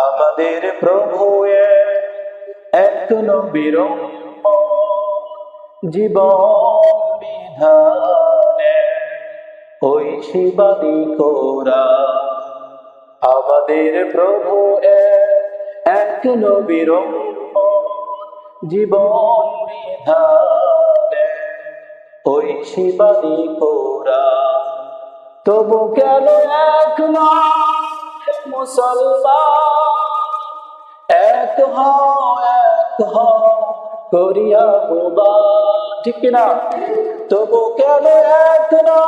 আমাদের প্রভু এক নবীর জীবন বিধানে ওই শিবানী কোরা। আমাদের প্রভু এক নবীর জীবন বিধানে ওই শিবানী কোরা। তবু কেন এক না মুসলমান, এক করিয়া বোবা, ঠিক কিনা? তবু কেন এক না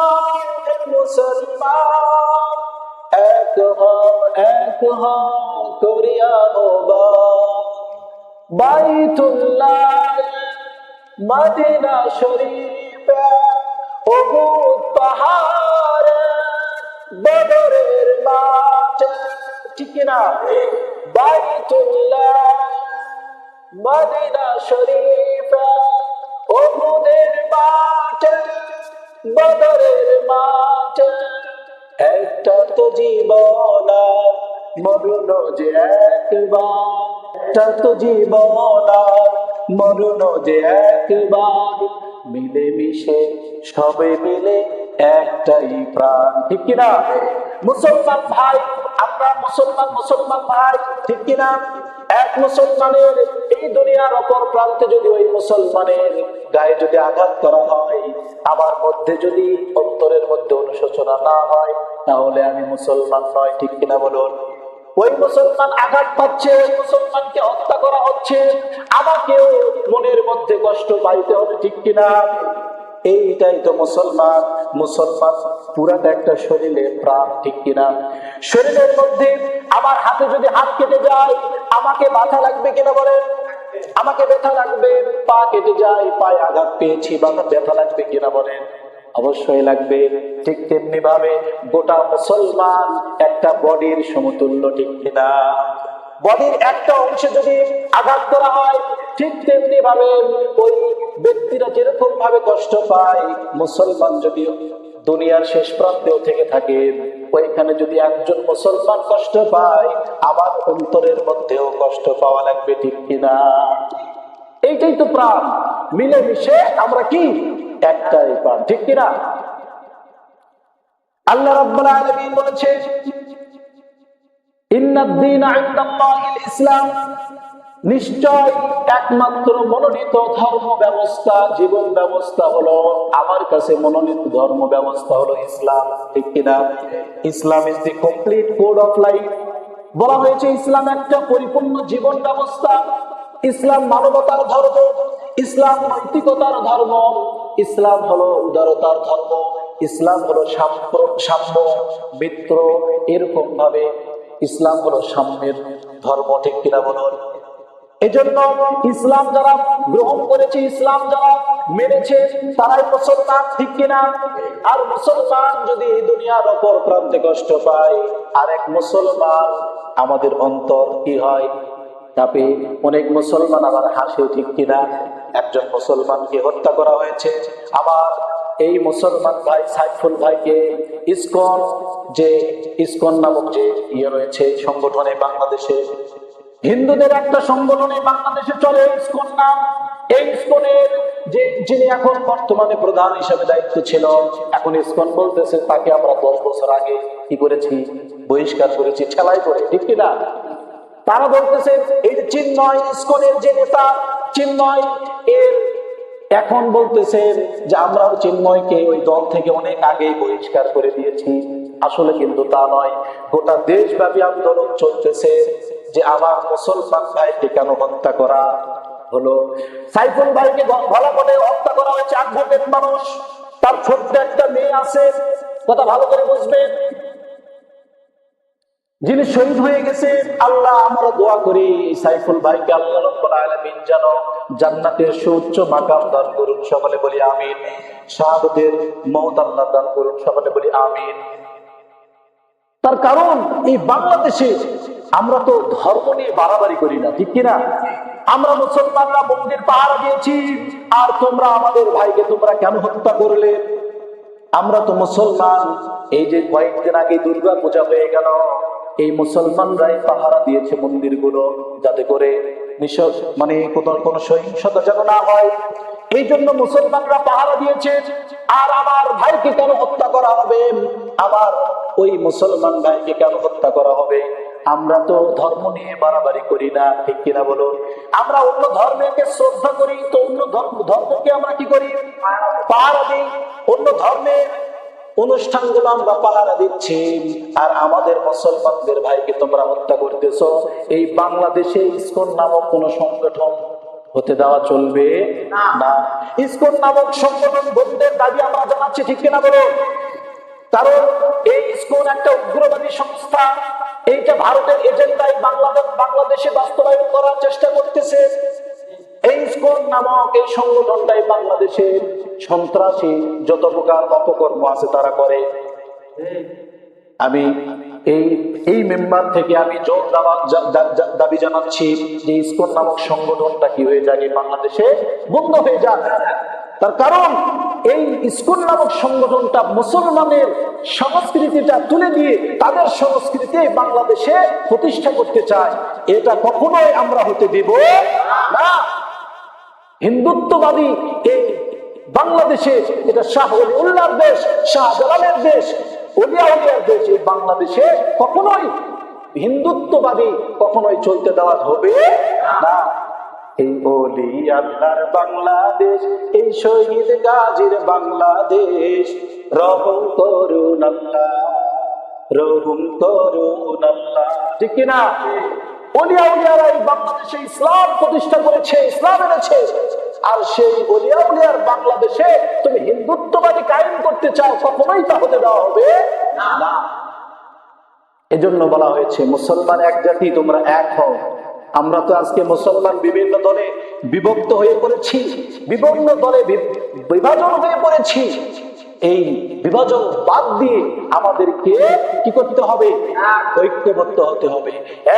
মুসলমান, এক করিয়া বোবা। বাইতুল্লাহ মদিনা শরীফ উহুদ পাহাড় বদরের মাঠ, ঠিক কিনা? বাইতুল্লাহ মদিনা শরীফ উহুদের মাঠ বদরের মাঠ। একটা তো জীবন মরণ যে একবার, একটা তো জীবন মরণ যে একবার। মিলে মিশে সবে মিলে একটাই প্রাণ, ঠিক কিনা? মুসলমান ভাই, আমরা মুসলমান ভাই, ঠিক কিনা? এক মুসলমানের এই দুনিয়ার অপর প্রান্তে যদি ওই মুসলমানের গায়ে যদি আঘাত করা হয়, আমার মধ্যে যদি অন্তরের মধ্যে অনুশোচনা না হয়, তাহলে আমি মুসলমান নয়, ঠিক কিনা বলুন? ওই মুসলমান আঘাত পাচ্ছে, ওই মুসলমানকে হত্যা করা হচ্ছে, আমাকেও মনের মধ্যে কষ্ট পাইতে হবে, ঠিক কিনা? এইটাই তো মুসলমান। মুসলমান পুরাটা একটা শরীরের প্রাণ, ঠিক কিনা? শরীরের মধ্যে আমার হাতে যদি হাত কেটে যায়, আমাকে ব্যথা লাগবে কিনা বলেন? আমাকে ব্যথা লাগবে। পা কেটে যায়, পায়ে আঘাত পেয়েছি, ব্যথা লাগবে কিনা বলেন? অবশ্যই লাগবে। ঠিক তেমনি ভাবে গোটা মুসলমান একটা বডির সমতুল্য, ঠিক কিনা? বডির একটা অংশে যদি আঘাত করা হয়, ঠিক তেমনি ভাবে ওই ব্যক্তিরা যেরকম ভাবে কষ্ট পায়, মুসলমান যদি দুনিয়ার শেষ প্রান্তেও থেকে থাকে, ওইখানে যদি একজন মুসলমান কষ্ট পায়, আমার অন্তরের মধ্যেও কষ্ট পাওয়া লাগবে, ঠিক কিনা? এইটাই তো প্রাণ। মিলেমিশে আমরা কি একটাই প্রাণ, ঠিক কিনা? আল্লাহ রাব্বুল আলামিন বলেছে, ইন্নাদ-দীনা ইনদাল্লাহিল ইসলাম, নিশ্চয় একমাত্র মনোনীত ধর্ম ব্যবস্থা, জীবন ব্যবস্থা হলো আমার কাছে মনোনীত ধর্ম ব্যবস্থা হলো ইসলাম, ঠিক কিনা? Islam is the complete code of life. বলা হয়েছে ইসলাম একটা পরিপূর্ণ জীবন ব্যবস্থা। ইসলাম মানবতার ধর্ম, ইসলাম নৈতিকতার ধর্ম, ইসলাম হলো উদারতার ধর্ম, ইসলাম হলো সাম্য মিত্র, এরকম ভাবে ইসলাম হলো সাম্যের ধর্ম, ঠিক কিনা বলুন? এজন্য ইসলাম যারা গ্রহণ করেছে, ইসলাম যারা মেনেছে, তারাই মুসলমান, ঠিক কিনা? আর মুসলমান যদি দুনিয়ার অপর প্রান্তে কষ্ট পায়, আরেক মুসলমান, আমাদের অন্তর কি হয়? তাতে অনেক মুসলমান আবার হাসে, ঠিক কিনা? একজন মুসলমানকে হত্যা করা হয়েছে, আবার এই মুসলমান ভাই সাইফুল ভাইকে ইসকন নামক যে রয়েছে সংগঠনে, বাংলাদেশে হিন্দুদের একটা সংগঠনে বাংলাদেশে চলে ইসকন নাম। এই ইসকনের যিনি এখন বর্তমানে প্রধান হিসেবে দায়িত্ব ছিল, এখন ইসকন বলতেছে তাকে আমরা 10 বছর আগে কি করেছি? বহিষ্কার করেছি, ছেলাই করে, ঠিক কিনা? তারা বলতেছে এই যে চিন্ময়, ইসকনের যে নেতা চিন্ময়, এর এখন বলতেছেন যে আমরাও চিন্ময়কে ওই দল থেকে অনেক আগেই বহিষ্কার করে দিয়েছি। আসলে কিন্তু তা নয়। গোটা দেশব্যাপী আন্দোলন চলতেছে যে আমার মুসলমান ভাইকে কেন হত্যা করা হলো। সাইফুল ভাইকে গলাকটে হত্যা করা হয়েছে আটঘাটের মানুষ, তার ছোট্ট একটা মেয়ে আছে, কথা ভালো করে বুঝবেন। যিনি শহীদ হয়ে গেছে, আল্লাহ আমরা দোয়া করি সাইফুল ভাইকে আল্লাহ রাব্বুল আলামিন যেন জান্নাতের সুউচ্চ মাকাম দান করুন, সকলে বলি আমিন। শাহাদাতের মওত আল্লাহ দান করুন, সকলে বলি আমিন। তার কারণ এই বাংলাদেশে আমরা তো ধর্ম নিয়ে বাড়াবাড়ি করি না, ঠিক কিনা? আমরা মুসলমানরা মন্দির পাহারা দিয়েছি, আর তোমরা আমাদের ভাইকে তোমরা কেন হত্যা করলে? আমরা তো মুসলমান। এই যে কয়েকদিন আগে দুর্গা পূজা হয়ে গেল, এই মুসলমানরাই পাহারা দিয়েছে মন্দিরগুলো, যাতে করে মানে কোনো সহিংসতা যেন না হয়। এই জন্য মুসলমানরা পাহারা দিয়েছে। আর আমার ভাইকে কেন হত্যা করা হবে? আমার ওই মুসলমান ভাইকে কেন হত্যা করা হবে? আমরা তো ধর্ম নিয়ে বাড়াবাড়ি করি না, ঠিক কিনা বলো? আমরা অন্য ধর্মকে শ্রদ্ধা করি, তো অন্য ধর্মকে আমরা কি করি? পাহারা দিই। অন্য ধর্মের অনুষ্ঠানগুলো আমরা পাহারা দিচ্ছি, আর আমাদের মুসলমানদের ভাইকে তোমরা হত্যা করতেছ। এই বাংলাদেশে ইসকন নামক কোন সংগঠন হতে দেওয়া চলবে না। ইসকন নামক সংগঠন বন্ধের দাবি আমরা জানাচ্ছি, ঠিক কিনা বলো? কারণ এই ইসকন একটা উগ্রবাদী সংস্থা। এইটা ভারতের এজেন্ডায় বাংলাদেশে বাস্তবায়ন করার চেষ্টা করতেছে। এই ইসকন নামক এই সংগঠনটাই বাংলাদেশের সন্ত্রাসী যত প্রকার অপকর্ম আছে তারা করে। আমি এই মেম্বার থেকে আমি জোর দাবি জানাচ্ছি যে ইসকন নামক সংগঠনটা কি হয়ে যায় বাংলাদেশে বন্ধ হয়ে যাক। তার কারণ এই ইসকন নামক সংগঠনটা মুসলমানের সংস্কৃতিটা তুলে দিয়ে তাদের সংস্কৃতি বাংলাদেশে প্রতিষ্ঠা করতে চায়। এটা কখনোই আমরা হতে দিব না। হিন্দুত্ববাদী এই বাংলাদেশে, এটা শাহ ওলিউল্লাহর দেশ, শাহজালালের দেশ, ওলিয়া উলিয়ার দেশ। এই বাংলাদেশে কখনোই হিন্দুত্ববাদী কখনোই চলতে দেওয়া হবে না। এই ওলি আল্লাহর বাংলাদেশ, এই শহীদ গাজীর বাংলাদেশ, রহম করুন আল্লাহ, রহম করুন আল্লাহ, ঠিক কিনা? ওলিয়া উলিয়ারা এই বাংলাদেশে ইসলাম প্রতিষ্ঠা করেছে, ইসলাম এনেছে। আর সেই ওলিয়া উলিয়ার বাংলাদেশে তুমি হিন্দুত্ববাদী কায়েম করতে চাও, কখনোই তা হতে দেওয়া হবে না। এজন্য বলা হয়েছে মুসলমান এক জাতি, তোমরা এক হও। আমরা তো আজকে মুসলমান বিভিন্ন দলে বিভক্ত হয়ে পড়েছি, বিভিন্ন দলে বিভাজন হয়ে পড়েছি। এই বিভাজন বাদ দিয়ে আমাদেরকে কি করতে হবে? ঐক্যবদ্ধ হতে হবে,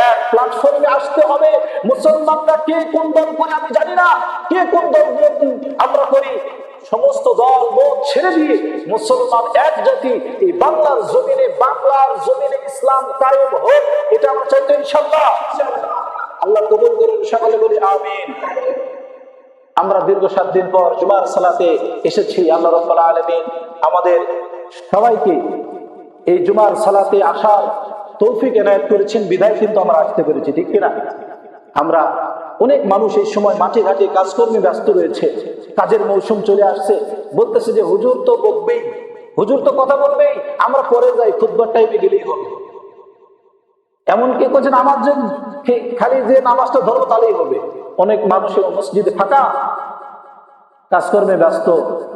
এক প্ল্যাটফর্মে আসতে হবে। মুসলমানরা কে কোন দল করে আমি জানি না, কে কোন দল আমরা করি, সমস্ত দল মত ছেড়ে দিয়ে মুসলমান এক জাতি এই বাংলার জমিনে ইসলাম কায়েম হোক, এটা আমরা চাইতে ইনশাআল্লাহ। আল্লাহ কবুল করুন, সকলে বলি আমিন। আমরা দীর্ঘ 7 দিন পর জুমার সালাতে এসেছি। আল্লাহ রাব্বুল আলামিন আমাদের সবাইকে এই জুমার সালাতে আসার তৌফিক এনায়েত করেছেন, বিধায় কিন্তু আমরা আসতে পেরেছি, ঠিক কিনা? আমরা অনেক মানুষ এই সময় মাঠে ঘাটে কাজকর্মে ব্যস্ত রয়েছে, কাজের মৌসুম চলে আসছে, বলতেছে যে হুজুর তো বকবেই, হুজুর তো কথা বলবেই, আমরা পরে যাই, খুতবার টাইমে গেলেই হবে। এমন কে করছেন আমার যে খালি যে নামাজটা ধরো তাহলেই হবে। অনেক মানুষের মসজিদে ফাঁকা, কাজকর্মে ব্যস্ত,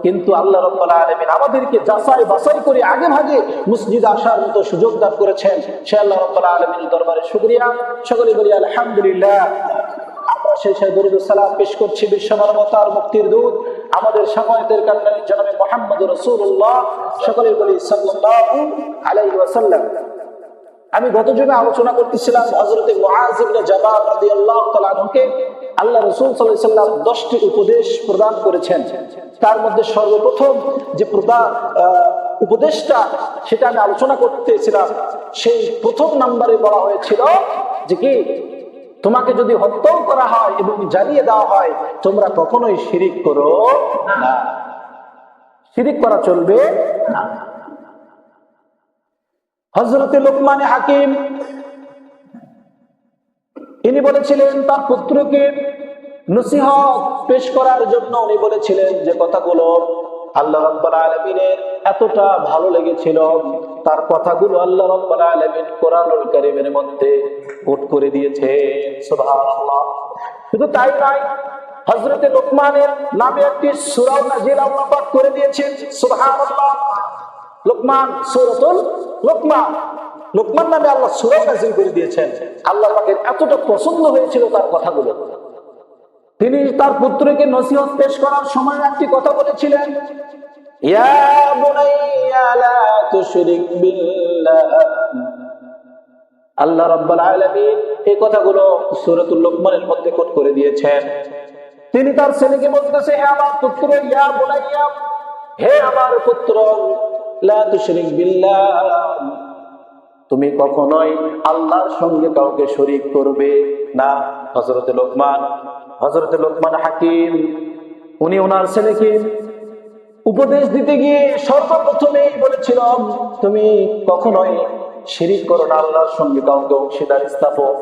কিন্তু আল্লাহ রাব্বুল আলামিন আমাদেরকে যাচাই বাছাই করে আগে ভাগে মসজিদে আসার মতো সুযোগ দান করেছেন। সে আল্লাহ রাব্বুল আলামিনের দরবারে শুকরিয়া। সকলে বলি আলহামদুলিল্লাহ। আমরা শেষে দরুদ সালাম পেশ করছি বিশ্ব মানবতার মুক্তির দূত আমাদের সময়তের কান্ডারি জনাবে মুহাম্মদ রাসূলুল্লাহ, সকলে বলি সাল্লাল্লাহু আলাইহি ওয়াসাল্লাম। আমি গত জুমে আলোচনা করতেছিলাম হযরত মুআয ইবনে জাবাল রাদিয়াল্লাহু তাআলা আনহুকে আল্লাহ রাসূল সাল্লাল্লাহু আলাইহি ওয়াসাল্লাম 10টি উপদেশ প্রদান করেছেন। তার মধ্যে সর্বপ্রথম যে উপদেশটা সেটা আমি আলোচনা করতেছিলাম, সেই প্রথম নম্বরে বলা হয়েছিল যে কি, তোমাকে যদি হত্যা করা হয় এবং জ্বালিয়ে দেওয়া হয়, তোমরা কখনোই শিরিক করো না, শিরিক করা চলবে না। হযরত লোকমান হাকিম ইনি বলেছিলেন তার পুত্রকে নসিহত পেশ করার জন্য, উনি বলেছিলেন যে কথাগুলো আল্লাহ রাব্বুল আলামিনের এতটা ভালো লেগেছিল, তার কথাগুলো আল্লাহ রাব্বুল আলামিন কোরআনুল কারীমের মধ্যে কোট করে দিয়েছে। সুবহানাল্লাহ। শুধু তাই নয়, হযরত লোকমানের নামে একটি সূরা নাযিল আল্লাহ পাক করে দিয়েছেন। সুবহানাল্লাহ। লোকমান, সূরাতুল লোকমান, লোকমান নামে আল্লাহ সূরা নাযিল করে দিয়েছেন। আল্লাহ পাকের এতটা পছন্দ হয়েছিল তার কথাগুলো। তিনি তার পুত্রকে নসিহত পেশ করার সময় একটি কথা বলেছিলেন, ইয়া বুনাইয়া লা তুশরিক বিল্লাহ। আল্লাহ রাব্বুল আলামিন এই কথাগুলো সূরাতুল লোকমানের মধ্যে কোট করে দিয়েছেন। তিনি তার ছেলেকে বলতেছে, হে আমার পুত্র, ইয়া বুনাইয়া, হে আমার পুত্র, লা তুশরিক বিল্লাহ, তুমি কখনোই আল্লাহর সঙ্গে কাউকে শরীক করবে না। হযরতে লোকমান হাকিম উনি ওনার ছেলেকে উপদেশ দিতে গিয়ে সর্বপ্রথমেই বলেছিলাম, তুমি কখনোই শিরিক করো না, আল্লাহর সঙ্গে কাউকে অংশীদার স্থাপন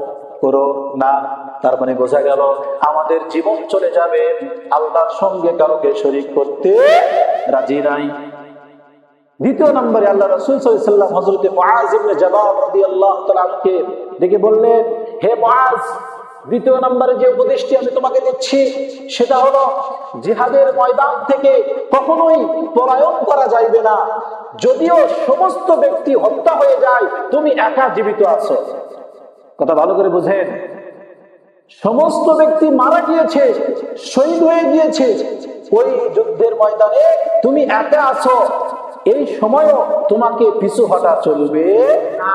করো না। তার মানে বোঝা গেল আমাদের জীবন চলে যাবে আল্লাহর সঙ্গে কাউকে শরীক করতে রাজি নাই। দ্বিতীয় নম্বরে আল্লাহ রাসূল সাল্লাল্লাহু আলাইহি ওয়াসাল্লাম হযরতে মুআজ ইবনে জাবাল রাদিয়াল্লাহু তাআলা আনহুকে ডেকে বললেন, হে মুআজ, দ্বিতীয় নম্বরে যে উপদেশটি আমি তোমাকে দিচ্ছি সেটা হলো জিহাদের ময়দান থেকে কখনোই পলায়ন করা যাইবে না। যদিও সমস্ত ব্যক্তি হত্যা হয়ে যায়, তুমি একা জীবিত আছো। কথা ভালো করে বুঝেন, সমস্ত ব্যক্তি মারা গিয়েছে, শহীদ হয়ে গিয়েছে, ওই যুদ্ধের ময়দানে তুমি একা আছো, এই সময়ও তোমাকে পিছু হটা চলবে না।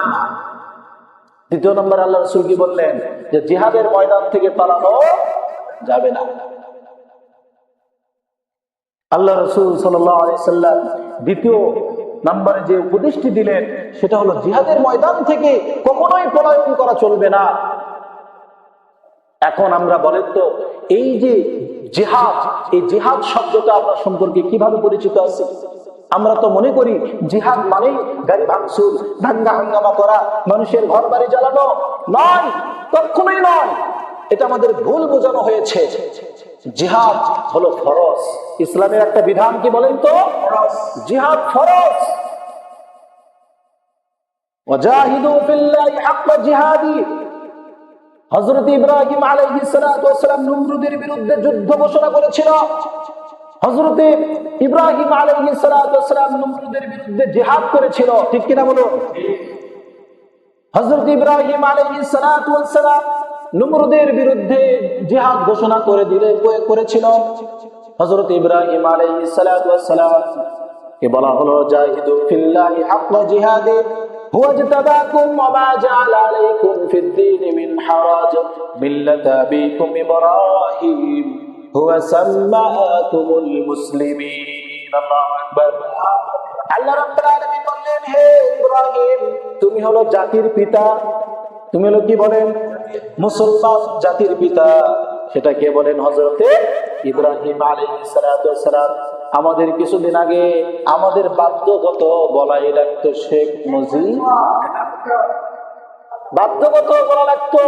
দ্বিতীয় নম্বর আল্লাহ রাসূল কি বললেন, যে জিহাদের ময়দান থেকে পালানো যাবে না। আল্লাহ রাসূল সাল্লাল্লাহু আলাইহি সাল্লাম দ্বিতীয় নম্বরে যে উপদেশটি দিলেন সেটা হলো জিহাদের ময়দান থেকে কখনোই পলায়ন করা চলবে না। এখন আমরা বলেন তো, এই যে জিহাদ, এই জিহাদ শব্দটা আমরা সম্পর্কে কিভাবে পরিচিত আছি? আমরা তো মনে করি জিহাদ মানে গাড়ি ভাঙচুর, দাঙ্গা হাঙ্গামা করা, মানুষের ঘর বাড়ি জ্বালানো। নয়, কখনোই নয়, এটা আমাদের ভুল বোঝানো হয়েছে। জিহাদ হলো ফরজ। ইসলামের একটা বিধান কি বলেন তো? জিহাদ ফরজ। ওয়াজাহিদু ফিল্লাহি হাক্কা জিহাদি। হযরত ইব্রাহিম আলাইহিস সালাতু ওয়াস সালাম নমরুদের বিরুদ্ধে যুদ্ধ ঘোষণা করেছিল। হযরত ইব্রাহিম আলাইহিস সালাতু ওয়াস সালাম নমরুদের বিরুদ্ধে জিহাদ করেছিল, ঠিক কিনা বলুন? হযরত ইব্রাহিম আলাইহিস সালাতু ওয়াস সালাম নমরুদের বিরুদ্ধে জিহাদ ঘোষণা করেছিল। হযরত ইব্রাহিম আলাইহিস সালাতু ওয়াস সালাম কে বলা হলো, জাহিদু ফিল্লাহি হাক্কা জিহাদি হুয়া ইজতাবাকুম ওয়া মা জাআলা আলাইকুম ফিদ-দীনি মিন হারাজ মিল্লাতা আবিকুম ইব্রাহিম হুয়া সাম্মাকুমুল মুসলিমিন। আল্লাহু আকবার। আল্লাহ রাব্বুল আলামিন বললেন, হে ইব্রাহিম, তুমি হলো জাতির পিতা। তুমি হলো কি বলেন? মুসলমান জাতির পিতা। সেটা কে বলেন? হযরতে ইব্রাহিম আলাইহিস সালাতু ওয়াস সালাম। আমাদের কিছুদিন আগে আমাদের বাধ্যগত বলাই লাগতো শেখ মুজিব, বাধ্যগত বলা লাগতো।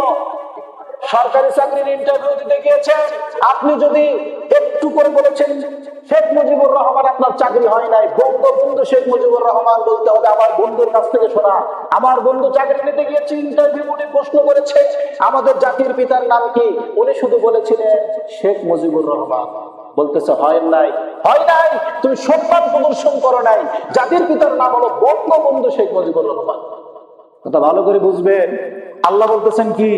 সরকারি চাকরির ইন্টারভিউ দিতে গিয়েছেন, আপনি যদি একটু করে বলেছেন শেখ মুজিবুর রহমান, আপনার চাকরি হয় নাই, বঙ্গবন্ধু শেখ মুজিবুর রহমান বলতে হবে। আমার বন্ধুর কাছ থেকে শোনা, আমার বন্ধু চাকরি নিতে গিয়েছে, ইন্টারভিউ উনি প্রশ্ন করেছে আমাদের জাতির পিতার নাম কি, উনি শুধু বলেছিলেন শেখ মুজিবুর রহমান। বলতেছে হয় নাই, হয় নাই, তুমি সম্মান প্রদর্শন করো নাই। জাতির পিতার নাম হলো বঙ্গবন্ধু শেখ মুজিবুর রহমান। কথা ভালো করে বুঝবেন। আল্লাহ বলতেছেন কি?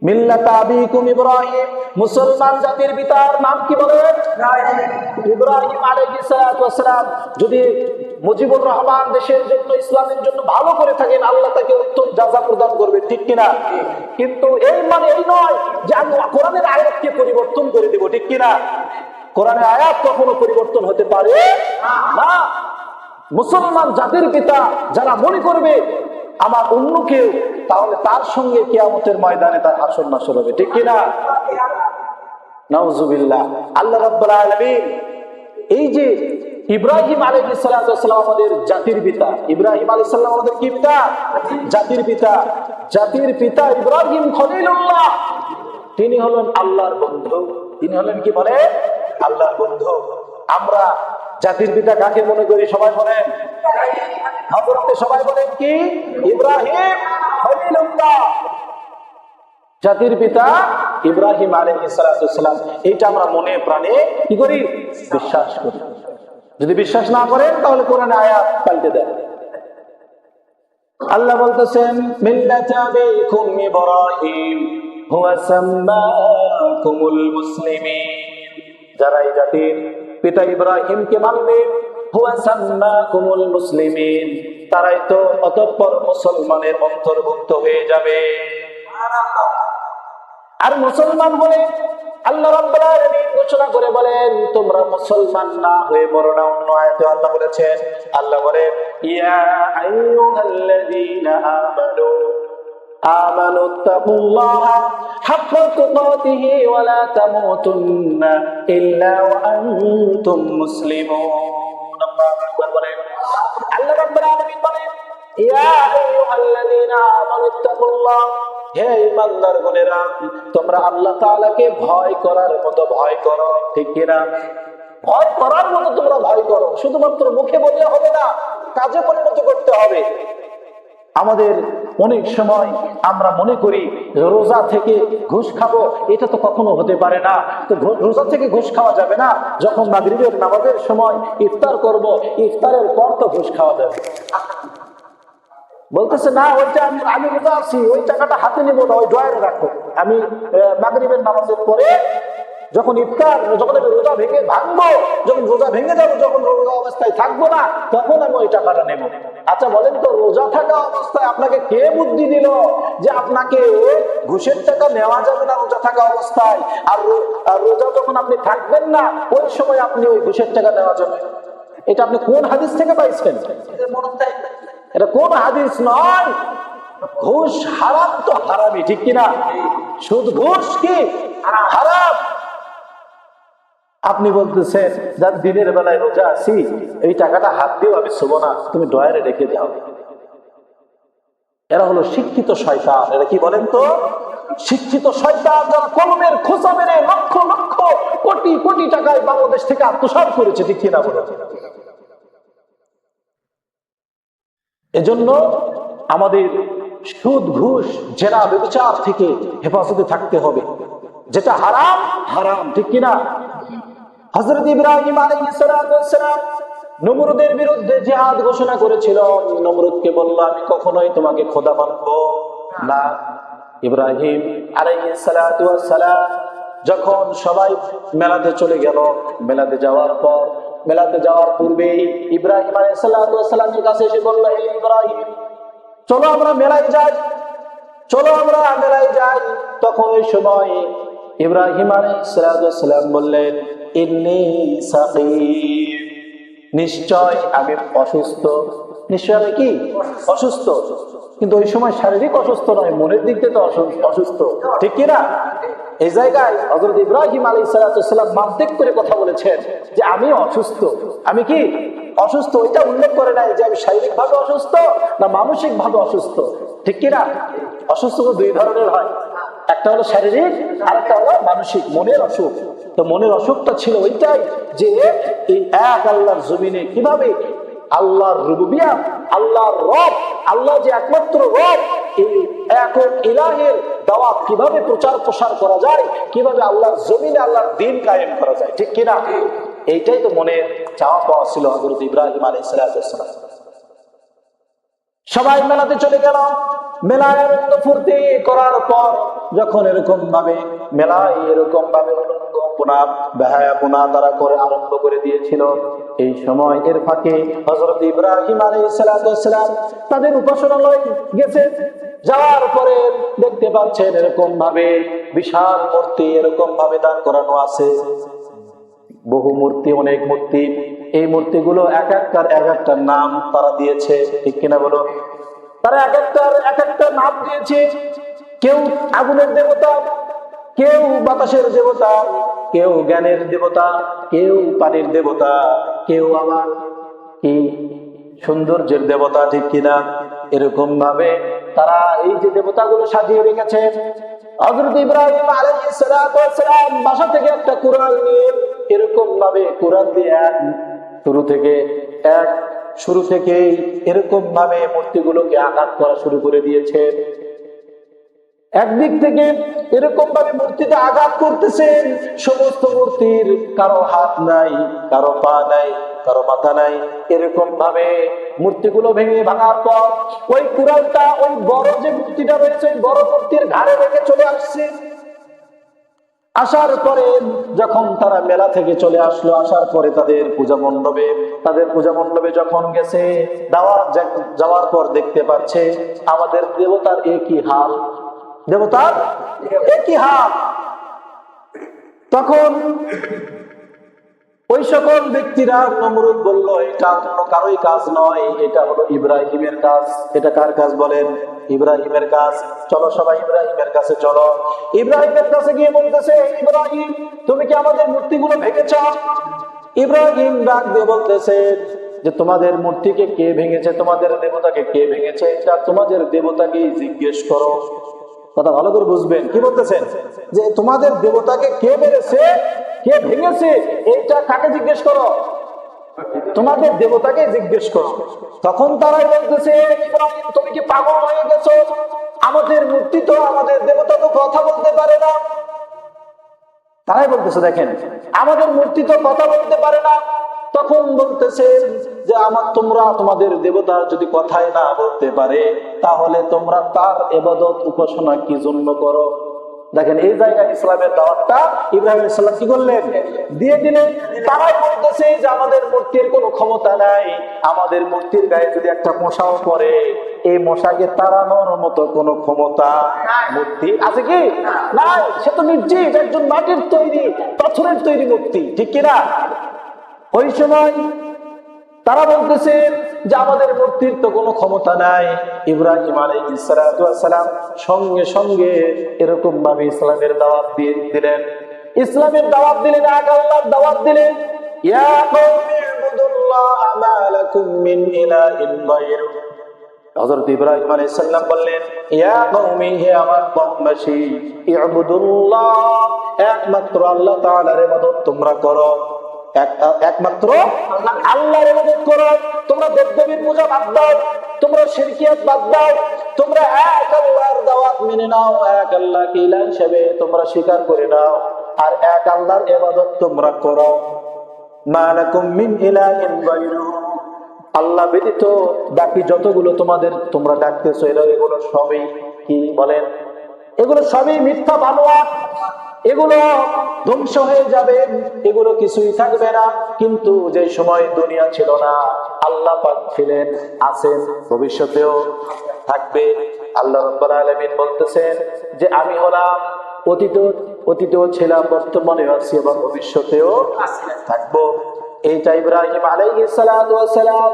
মিল্লাতা আবিকুম ইব্রাহিম। মুসলমান জাতির পিতার নাম কি বলেন? ইব্রাহিম আলাইহিস সালাতু ওয়াস সালাম। যদি মুজিবুর রহমান দেশের জন্য, ইসলামের জন্য ভালো করে থাকেন, আল্লাহ তাকে উত্তম জাযা প্রদান করবে, ঠিক কিনা? কিন্তু এই মানে এই নয় যে আমি কোরআনের আয়াতকে পরিবর্তন করে দেব, ঠিক কিনা? কোরআনের আয়াত কখনো পরিবর্তন হতে পারে না। মুসলমান জাতির পিতা যারা মনে করবে আমার অন্য কেউ, তাহলে তার সঙ্গে কিয়ামতের ময়দানে তার হাসর নাসর হবে, ঠিক কিনা? নাউজুবিল্লাহ। আল্লাহ রাব্বুল আলামিন এই যে ইব্রাহিম আলাইহিস সালাতু ওয়াস সালাম আমাদের জাতির পিতা, ইব্রাহিম আলাইহিস সালাম আমাদের কি পিতা? জাতির পিতা। জাতির পিতা ইব্রাহিম খলিলুল্লাহ, তিনি হলেন আল্লাহর বন্ধু। তিনি হলেন কি বলে? আল্লাহর বন্ধু। আমরা জাতির পিতা কাকে মনে করি? সবাই বলেন হযরতে, সবাই বলেন কি? ইব্রাহিম খলিলুল্লাহ। জাতির পিতা ইব্রাহিম আলাইহিস সালাতু ওয়াস সালাম। এইটা আমরা মনে প্রাণে কি করি? বিশ্বাস করি। যদি বিশ্বাস না করেন তাহলে কোরআনে আয়াত পাল্টে দেন। আল্লাহ বলতেছেন, মিল্লাতা আবিকুম ইব্রাহিম হুয়া সাম্মাকুমুল মুসলিমিন। যারা এই জাতির পিতা ইব্রাহিমকে মানবে, হুয়া সাম্মাকুমুল মুসলিমিন, তারাই তো অতঃপর মুসলমানের অন্তর্ভুক্ত হয়ে যাবে। আর মুসলমান হলে আল্লাহ রাব্বুল আলামিন ঘোষণা করে বলেন, তোমরা মুসলমান না হয়ে মরো না। অন্য আয়াতে আল্লাহ বলেছেন, আল্লাহ বলেন, ইয়া আইয়ুহাল্লাযীনা আমানুত্তাকুল্লাহা হাক্কা তুকাতিহি ওয়া লা তামুতুন্না ইল্লা ওয়া আনতুম মুসলিমুন। আল্লাহ রাব্বুল আলামিন বলেন, ইয়া আইয়ুহাল্লাযীনা আমানুত্তাকুল্লাহ, হে ঈমানদারগণেরা, তোমরা আল্লাহ তাআলাকে ভয় করার মতো ভয় করো। ঠিক কি না? ভয় করার মতো তোমরা ভয় করো। শুধুমাত্র মুখে বললে হবে না, কাজে পরিণত করতে হবে। আমাদের অনেক সময় আমরা মনে করি রোজা থেকে ঘুষ খাবো, এটা তো কখনো হতে পারে না। তো রোজা থেকে ঘুষ খাওয়া যাবে না। যখন মাগরিবের নামাজের সময় ইফতার করব, ইফতারের পর তো ঘুষ খাওয়া যাবে। বলতেছে না, ওইটা আমি রোজা আছি, ওই টাকাটা হাতে নিবো না, ওই ড্রয়ারে রাখো। আমি মাগরিবের নামাজের পরে যখন ইফতার, যখন আমি রোজা ভেঙে ভাঙবো, যখন রোজা ভেঙে যাবো, যখন রোজা অবস্থায় থাকবো না, তখন আমি ওই টাকাটা নেবো। আচ্ছা বলেন তো, রোজা থাকা অবস্থায় আপনাকে কে বুদ্ধি দিল যে আপনাকে ঘুষের টাকা নেওয়া যাবে না রোজা থাকা অবস্থায়, আর রোজা যখন আপনি থাকবেন না ওই সময় আপনি ওই ঘুষের টাকা নেওয়া যাবে? এটা আপনি কোন হাদিস থেকে পাইছেন? এটা কোন হাদিস নয়। ঘুষ হারাম তো হারামই, ঠিক কিনা? সুদ ঘুষ কি হারাম। আপনি বলতেছেন যার দিনের বেলায় রোজা আছি, এই টাকাটা হাত দিয়েও আমি ছোবো না, তুমি ডয়ারে রেখে দাও। এরা হলো শিক্ষিত শয়তান। এরা কি বলেন তো? শিক্ষিত শয়তান, যারা কলমের খোঁচা মেরে লক্ষ লক্ষ কোটি কোটি টাকায় বাংলাদেশ থেকে আত্মসাৎ করেছে। ঠিক কিনা বলে? এজন্য আমাদের সুদ ঘুষ জেনা ব্যভিচার থেকে হেফাজতে থাকতে হবে। যেটা হারাম হারাম, ঠিক কিনা? হযরত ইব্রাহিম আলাইহিস সালাম নমরুদের বিরুদ্ধে জিহাদ ঘোষণা করেছিল। নমরুদকে বলল, আমি কখনোই তোমাকে খোদা মানব না। ইব্রাহিম আলাইহিস সালাম যখন সবাই মেলাতে চলে গেল, মেলাতে যাওয়ার পর, মেলাতে যাওয়ার পূর্বেই ইব্রাহিম আলাইহিস সালামের কাছে এসে বলল, হে ইব্রাহিম, চলো আমরা মেলায় যাই, চলো আমরা মেলায় যাই। তখন ওই সময় ইব্রাহিম আলাইহিস সালাম বললেন, ইন্নী সাকিম, নিশ্চয় আমি অসুস্থ। নিশ্চয় আমি কি অসুস্থ। কিন্তু ওই সময় শারীরিক অসুস্থ নয়, মনের দিক থেকে অসুস্থ, ঠিক কিনা? এই জায়গায় হযরত ইব্রাহিম আলাইহিস সালাম মান্তিক করে কথা বলেছেন যে আমি অসুস্থ। আমি কি অসুস্থ, এটা উল্লেখ করে নাই যে আমি শারীরিক ভাবে অসুস্থ না মানসিক ভাবে অসুস্থ, ঠিক কিনা? অসুস্থ দুই ধরনের হয়, একটা হলো শারীরিক আর একটা হলো মানসিক, মনের অসুখ। তো মনের অসুখটা ছিল ওইটাই যে এই এক আল্লাহর জমিনে কিভাবে আল্লাহর রুবুবিয়্যাত, আল্লাহর রব, আল্লাহ যে একমাত্র রব, এই একক ইলাহের দাওয়াত কিভাবে প্রচার প্রসার করা যায়, কিভাবে আল্লাহর জমিনে আল্লাহর দ্বীন কায়েম করা যায়, ঠিক কিনা? এইটাই তো মনের চাওয়া পাওয়া ছিল হযরত ইব্রাহিম আলাইহিস সালাম। সবাই মেলাতে চলে গেল। মেলায় আনন্দ ফুর্তি করার পর যখন এরকম ভাবে মেলায় এরকম ভাবে তারা করে আরম্ভ করে দিয়েছিল, এই সময় এর ফাঁকে হযরত ইব্রাহিম আলাইহিস সালাম তাদের উপাসনালয় গেছে। যাওয়ার পরে দেখতে পাচ্ছেন এরকম ভাবে বিশাল মূর্তি এরকম ভাবে দান করানো আছে, বহু মূর্তি, অনেক মূর্তি। এই মূর্তিগুলো এক একটা নাম তারা দিয়েছে, ঠিক কিনা বলো? তারা এক একটা নাম দিয়েছে। কেউ আগুনের দেবতা, কেউ বাতাসের দেবতা, কেউ জ্ঞানের দেবতা, কেউ পানির দেবতা, কেউ আবার কি সৌন্দর্যের দেবতা, ঠিক কিনা? এরকম ভাবে তারা এই যে দেবতাগুলো সাজিয়ে রেখেছে। হযরত ইব্রাহিম আলাইহিস সালাম বাসা থেকে একটা কুরআন নিয়ে এরকম ভাবে কুরআন দিয়ে শুরু থেকে এরকম ভাবে মূর্তিগুলোকে আঘাত করা শুরু করে দিয়েছে। একদিক থেকে এরকম ভাবে মূর্তিতে আঘাত করতেছেন। সমস্ত মূর্তির কারো হাত নাই, কারো পা নাই, কারো মাথা নাই। এরকম ভাবে মূর্তিগুলো ভাঙার পর ওই কুরআনটা ওই বড় যে মূর্তিটা রয়েছে বড় মূর্তির ঘাড়ে রেখে চলে আসছে। আসার পরে যখন তারা মেলা থেকে চলে আসলো, আসার পরে তাদের পূজা মণ্ডপে যখন গেছে, যাওয়ার পর দেখতে পাচ্ছে আমাদের দেবতার একই হাল, দেবতার একই হাল। তখন ওই সকল ব্যক্তিরা নমরুদ বলল, এটা অন্য কারোই কাজ নয়, এটা হলো ইব্রাহিমের কাজ। এটা কার কাজ বলেন? ইব্রাহিমের কাজ। চলো সবাই ইব্রাহিমের কাছে চলো। ইব্রাহিমের কাছে গিয়ে বলতেছে, ইব্রাহিম তুমি কি আমাদের মূর্তিগুলো ভেঙেছ? ইব্রাহিম ডাক দিয়ে বলতেছে যে তোমাদের মূর্তিকে কে ভেঙেছে, তোমাদের দেবতাকে কে ভেঙেছে, এটা তোমাদের দেবতাকেই জিজ্ঞেস করো। কথা ভালো করে বুঝবেন, কি বলতেছেন? যে তোমাদের দেবতাকে কে মেরেছে, কে ভেঙেছে, এইটা কাকে জিজ্ঞেস করো? তোমাদের দেবতাকে জিজ্ঞেস করো। তখন তারাই বলতেছে, ইব্রাহিম তুমি কি পাগল হয়ে গেছো? আমাদের মূর্তি তো, আমাদের দেবতা তো কথা বলতে পারে না। তারাই বলতেছে, দেখেন আমাদের মূর্তি তো কথা বলতে পারে না। তখন বলতেছে যে তোমরা তোমাদের দেবতার যদি কথাই না বলতে পারে, তাহলে তোমরা তার ইবাদত উপাসনা কি জন্য করো? দেখেন এই জায়গায় ইসলামের দাওয়াতটা ইব্রাহিম আলাইহিস সালাম কি করলেন? দিয়ে দিলেন। তারাই বলতেছে যে আমাদের মূর্তির কোনো ক্ষমতা নাই, আমাদের মূর্তির গায়ে যদি একটা মশাও পড়ে, এই মশাকে তাড়ানোর মতো কোনো ক্ষমতা মূর্তি আছে কি? নাই। সে তো নির্জীব, একজন মাটির তৈরি, পাথরের তৈরি মূর্তি, ঠিক কিনা? ওই সময় তারা বলতেছে যে আমাদের মূর্তির তো কোনো ক্ষমতা নাই। ইব্রাহিম আলাইহিস সালাম সঙ্গে সঙ্গে এরকম ভাবে ইসলামের দাওয়াত দিয়ে দিলেন। ইসলামের দাওয়াত দিলেন, এক আল্লাহর দাওয়াত দিলেন। ইয়া কওমি ইবুদুল্লাহ মা লাকুম মিন ইলাহিন গায়রু। হযরত ইব্রাহিম আলাইহিস সালাম বললেন, ইয়া কওমি, হে আমার কওমবাসী, ইবুদুল্লাহ, একমাত্র আল্লাহ তাআলার ইবাদত তোমরা করো। একমাত্র আল্লাহর ইবাদত করো। তোমরা দেবদেবীর পূজা বাদ দাও, তোমরা শিরকিয়াত বাদ দাও, তোমরা এক আল্লাহর দাওয়াত মেনে নাও, এক আল্লাহকে ইলাহ হিসেবে তোমরা স্বীকার করে নাও, আর এক আল্লাহর ইবাদত তোমরা করো। মা লাকুম মিন ইলাহিন গায়রুহু, আল্লাহ ব্যতীত বাকি যতগুলো তোমরা ডাকতেছো, এগুলো সবই কি বলেন? এগুলো সবই মিথ্যা বানোয়াট, এগুলো ধ্বংস হয়ে যাবে, এগুলো কিছুই থাকবে না। কিন্তু যে সময় দুনিয়া ছিল না, আল্লাহ পাক ছিলেন, আছেন, ভবিষ্যতেও থাকবে। আল্লাহ রাব্বুল আলামিন বলতেছেন যে আমি হলাম অতীতেও ছিলাম, বর্তমানেও আছি এবং ভবিষ্যতেও থাকবো। এইটা ইব্রাহিম আলাইহিস সালাতু ওয়াস সালাম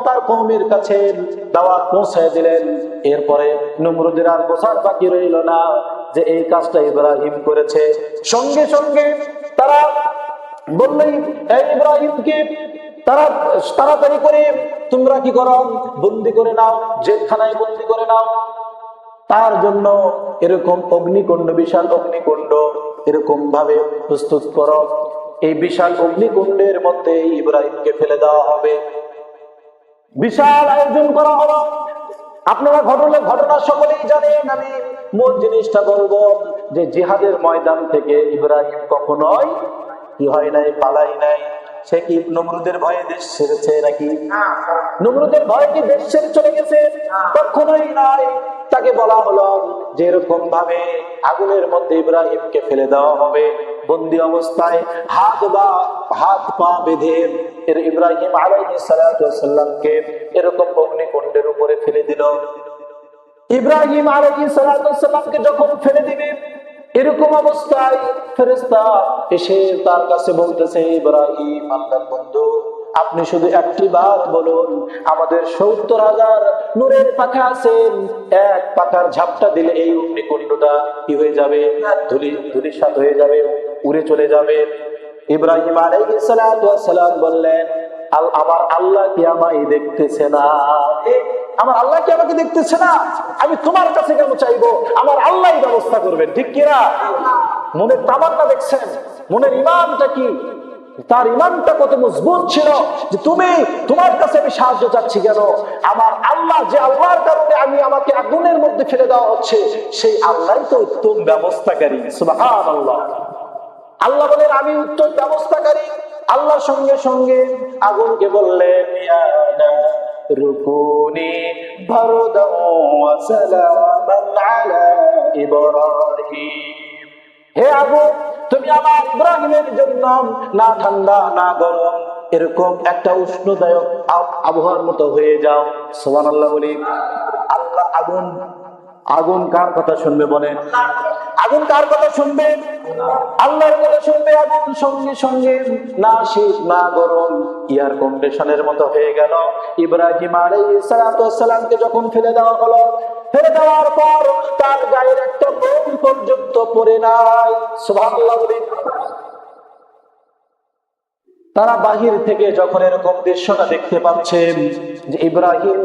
তার কওমের কাছে দাওয়াত পৌঁছে দিলেন। এরপরে নমরুদের আর বোঝার বাকি রইল না যে এই কাজটা ইব্রাহিম করেছে। সঙ্গে সঙ্গে তারা বললেন, এই ইব্রাহিমকে তাড়াতাড়ি করে তোমরা কি করো, বন্দী করে নাও, জেলখানায় বন্দী করে নাও। তার জন্য এরকম অগ্নিকুণ্ড, বিশাল অগ্নিকুণ্ড এরকম ভাবে প্রস্তুত করো। এই বিশাল অগ্নিকুণ্ডের মধ্যে ইব্রাহিমকে ফেলে দেওয়া হবে। বিশাল আয়োজন করা হলো। আপনারা ঘটনা সকলেই জানেন। আমি মূল জিনিসটা বলবো যে জিহাদের ময়দান থেকে ইব্রাহিম কখনোই কি হয় নাই, পালাই নাই। সে কি নমরুদের ভয়ে দেশ ছেড়েছে নাকি? নমরুদের ভয়ে কি দেশ ছেড়ে চলে গেছে? কখনোই নাই। তাকে বলা হলো যে এরকম ভাবে আগুনের মধ্যে ইব্রাহিমকে ফেলে দেওয়া হবে, বন্দী অবস্থায় হাত পা বেঁধে ইব্রাহিম আলাইহিস সালাতু ওয়াস সালামকে এরকম অগ্নিকুণ্ডের উপরে ফেলে দিল। ইব্রাহিম আলাইহিস সালাতু ওয়াস সালামকে যখন ফেলে দিবে, এরকম অবস্থায় ফেরেশতা এসে তার কাছে বলতেছে, ইব্রাহিম আল্লাহর বন্ধু, আপনি শুধু একটি বার বলুন, আমাদের ৭০,০০০ নূরের পাখা আছেন, এক পাখার ঝাপটা দিলে এই অগ্নিকুণ্ডটা কি হয়ে যাবে? ধূলিসাৎ হয়ে যাবে, উড়ে চলে যাবে। ইব্রাহিম আলাইহিস সালাতু ওয়াস সালাম বললেন, আমার আল্লাহ কি আমায় দেখতেছে না? আমার আল্লাহ কি আমাকে দেখতেছে না? আমি তোমার কাছে কেন চাইবো? আমার আল্লাহই ব্যবস্থা করবেন, ঠিক কিনা? মনের তামান্না দেখছেন, মনের ইমানটা কি, তার ইমানটা কত মজবুত ছিল যে তোমার কাছে আমি সাহায্য চাচ্ছি কেন? আমার আল্লাহ, যে আল্লাহর কারণে আমাকে আগুনের মধ্যে ফেলে দেওয়া হচ্ছে, সেই আল্লাহই তো উত্তম ব্যবস্থাকারী। সুবহানাল্লাহ। আল্লাহ বলেন আমি উত্তম ব্যবস্থাকারী। আল্লাহর সঙ্গে সঙ্গে আগুনকে বললেন, ইয়া রুকুনি বারদাও ওয়া সালামান আলা ইব্রাহিম, হে আগুন তুমি আমার ইব্রাহিমের জন্য না ঠান্ডা না গরম, এরকম একটা উষ্ণদায়ক আবহাওয়ার মতো হয়ে যাও। সুবহানাল্লাহ বলি। আল্লাহ আগুন কার কথা শুনবে বলেন? আগুন কার কথা শুনবে? আল্লাহর কথা শুনবে। আগুন সঙ্গে সঙ্গে না শীত না গরম, এয়ার কন্ডিশনের মতো হয়ে গেল। ইব্রাহিম আলাইহিস সালামকে যখন ফেলে দেওয়া হলো, ফেলে দেওয়ার পর তার গায়ের একটা বোম পর্যন্ত পড়ে নাই। সুবহানাল্লাহ বলেন। তারা বাহির থেকে যখন এরকম দৃশ্যটা দেখতে পাচ্ছেন যে ইব্রাহিম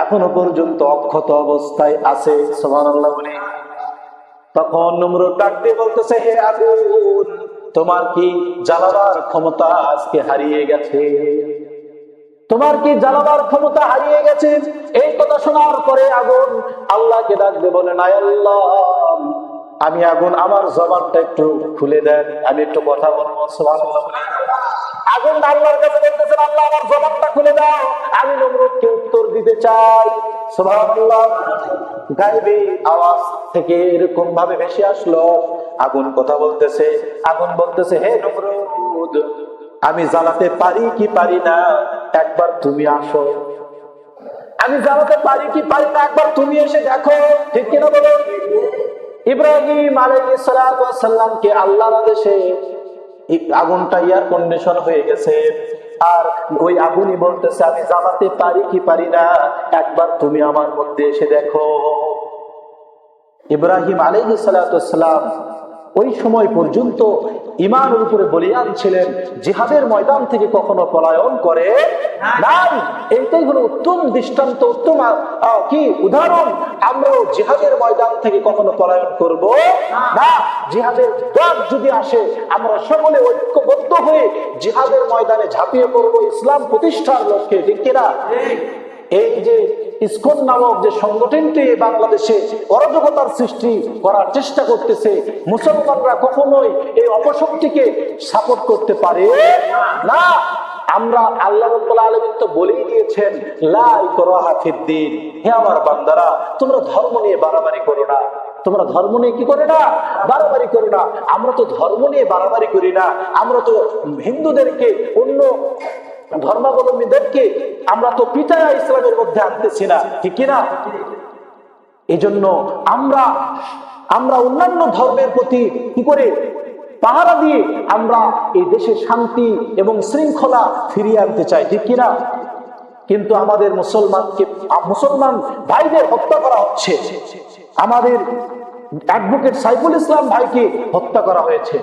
এখনো পর্যন্ত অক্ষত অবস্থায় আছে, সুবহানাল্লাহ বলে, তখন নমরুদ ডাক দিয়ে বলতেছে, হে আগুন, তোমার কি জ্বালাবার ক্ষমতা আজকে হারিয়ে গেছে? তোমার কি জ্বালাবার ক্ষমতা হারিয়ে গেছে? এই কথা শোনার পরে আগুন আল্লাহকে ডাক দিয়ে বলে, না আল্লাহ, আমি আগুন, আমার জবানটা একটু খুলে দেন, আমি একটু কথা বলবো। সুবহানাল্লাহ। আগুন আল্লাহর কাছে বলতেছেন, আল্লাহ আমার জবানটা খুলে দাও, আমি নমরুদকে উত্তর দিতে চাই। সুবহানাল্লাহ। গায়েবী আওয়াজ থেকে এরকম ভাবে ভেসে আসলো, আগুন কথা বলতেছে। আগুন বলতেছে, হে নমরুদ, আমি জ্বালাতে পারি কি পারি না, একবার তুমি আসো। আমি জ্বালাতে পারি কি পারি না, একবার তুমি এসে দেখো। ঠিক কিনা বলো? ইব্রাহিম আলাইহিস সালামকে আল্লাহর আদেশে আগুনটা এয়ার কন্ডিশন হয়ে গেছে, আর ওই আগুনই বলতেছে, আমি জ্বালাতে পারি কি পারি না, একবার তুমি আমার মধ্যে এসে দেখো। ইব্রাহিম আলাইহিস সালাম ওই সময় পর্যন্ত ঈমানের উপরে বলিয়ান ছিলেন, জিহাদের ময়দান থেকে কখনো পলায়ন করে নাই। এইটাই হলো উত্তম দৃষ্টান্ত, উত্তম কি উদাহরণ। আমরাও জিহাদের ময়দান থেকে কখনো পলায়ন করব না। জিহাদের ডাক যদি আসে, আমরা সকলে ঐক্যবদ্ধ হয়ে জিহাদের ময়দানে ঝাঁপিয়ে পড়বো ইসলাম প্রতিষ্ঠার লক্ষ্যে। ঠিক কিনা? এই যে ইসকন নামক যে সংগঠনটি বাংলাদেশে অরাজকতার সৃষ্টি করার চেষ্টা করতেছে, মুসলমানরা কখনোই এই অপশক্তিকে সাপোর্ট করতে পারে না। আমরা আল্লাহ রাব্বুল আলামিন তো বলেই দিয়েছেন, লা ইকরাহা ফিদ্দীন, হে আমার বান্দারা, তোমরা ধর্ম নিয়ে বাড়াবাড়ি করো না। তোমরা ধর্ম নিয়ে কি করে না? বাড়াবাড়ি করো না। আমরা তো ধর্ম নিয়ে বাড়াবাড়ি করি না। আমরা তো হিন্দুদেরকে, অন্য ধর্মাবলম্বীদেরকে আমরা তো পিটায়া ইসলামের মধ্যে আনতেছি না। ঠিক কিনা? এই জন্য আমরা অন্যান্য ধর্মের প্রতি কি করে পাহারা দিয়ে আমরা এই দেশে শান্তি এবং শৃঙ্খলা ফিরিয়ে আনতে চাই। ঠিক কিনা? কিন্তু আমাদের মুসলমান ভাইদের হত্যা করা হচ্ছে। আমাদের অ্যাডভোকেট সাইফুল ইসলাম ভাইকে হত্যা করা হয়েছে।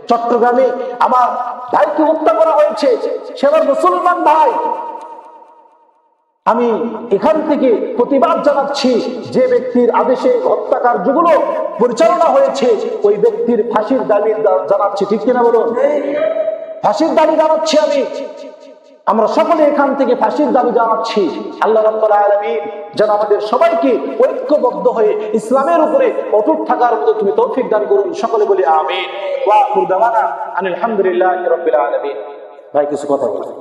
চট্টগ্রামে আমার ভাইকে হত্যা করা হয়েছে, সে আমার মুসলমান ভাই। আমি এখান থেকে প্রতিবাদ জানাচ্ছি, যে ব্যক্তির আদেশে হত্যাকার্যগুলো পরিচালনা হয়েছে ওই ব্যক্তির ফাঁসির দাবি জানাচ্ছি। ঠিক কিনা বলুন? ফাঁসির দাবি জানাচ্ছি আমি। আমরা সকলে এখান থেকে ফাঁসির দাবি জানাচ্ছি। আল্লাহ রাব্বুল আলামিন যেন আমাদের সবাইকে ঐক্যবদ্ধ হয়ে ইসলামের উপরে অটুট থাকার মতো তুমি তৌফিক দান করুন। সকলে বলি আমিন। ওয়া আখিরু দাওয়ানা আনিল হামদুলিল্লাহি রাব্বিল আলামিন। ভাই কিছু কথা বলুন।